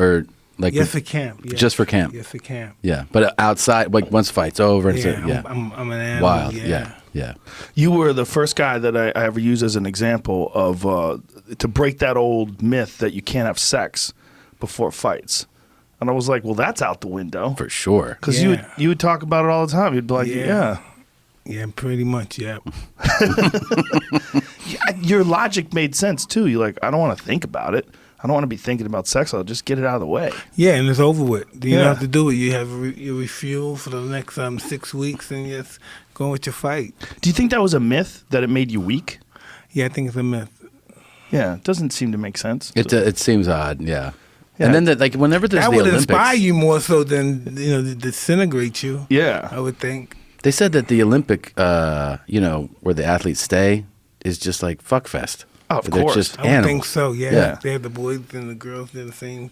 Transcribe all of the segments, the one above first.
or like Yes, for camp. Yes. just for camp? Yes, for camp. Yeah, but outside, like once fight's over, Yeah, yeah, I'm an animal. wild, Yeah. yeah. You were the first guy that I ever used as an example of to break that old myth that you can't have sex before fights. And I was like, well, that's out the window. For sure. Because Yeah. you would talk about it all the time. You'd be like, Yeah. Yeah, pretty much. Yeah. Your logic made sense too. You're like, I don't want to think about it. I don't want to be thinking about sex. I'll just get it out of the way. Yeah, and it's over with. You Yeah. don't have to do it. You have your refuel for the next 6 weeks, and just go with your fight. Do you think that was a myth that it made you weak? Yeah, I think it's a myth. Yeah, it doesn't seem to make sense. It seems odd, yeah. Yeah. And then like whenever there's That the would Olympics, inspire you more so than disintegrate you. Yeah. I would think. they said that the Olympic, where the athletes stay, is just like fuck fest. Oh, of They're course. just I would animals. think so. Yeah. Yeah. They have the boys and the girls in the same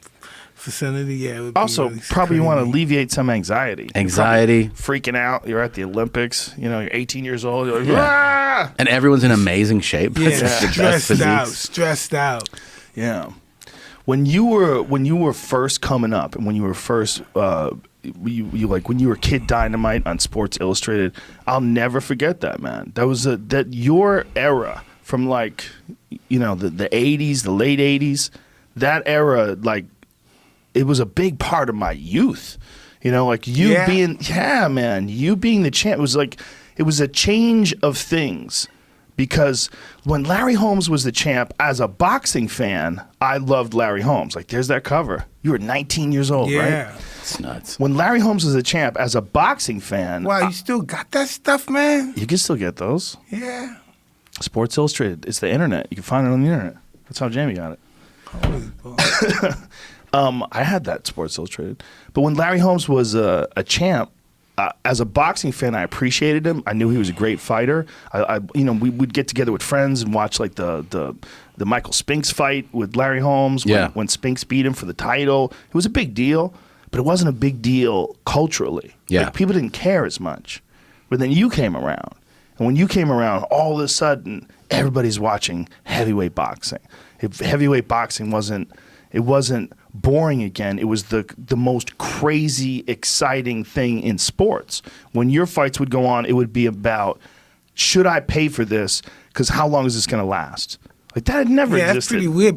vicinity. Yeah. It would be Also, really probably you want to crazy. alleviate some anxiety. You're Anxiety. probably freaking out. You're at the Olympics. You're 18 years old. You're like, Yeah. "Ah!" And everyone's in amazing shape. Yeah, It's just the best stressed out. Yeah. When you were first coming up, and when you were first, when you were Kid Dynamite on Sports Illustrated, I'll never forget that, man. That was that your era from the 80s, the late 80s. That era, like, it was a big part of my youth. You Yeah. you being the champ, it was a change of things. Because when Larry Holmes was the champ, as a boxing fan, I loved Larry Holmes. Like, there's that cover. You were 19 years old, Yeah. right? It's nuts. When Larry Holmes was the champ, as a boxing fan, Wow, you still got that stuff, man? you can still get those. Yeah. Sports Illustrated. It's the internet. You can find it on the internet. That's how Jamie got it. Holy boy. I had that Sports Illustrated. But when Larry Holmes was a champ, as a boxing fan, I appreciated him. I knew he was a great fighter. We would get together with friends and watch like the Michael Spinks fight with Larry Holmes when Spinks beat him for the title. It was a big deal, but it wasn't a big deal culturally. Yeah. Like, people didn't care as much. But then you came around. And when you came around, all of a sudden, everybody's watching heavyweight boxing. If heavyweight boxing wasn't boring again, it was the most crazy, exciting thing in sports. When your fights would go on, it would be about, should I pay for this? Because how long is this going to last? Like, that had never Yeah, that's existed. pretty weird.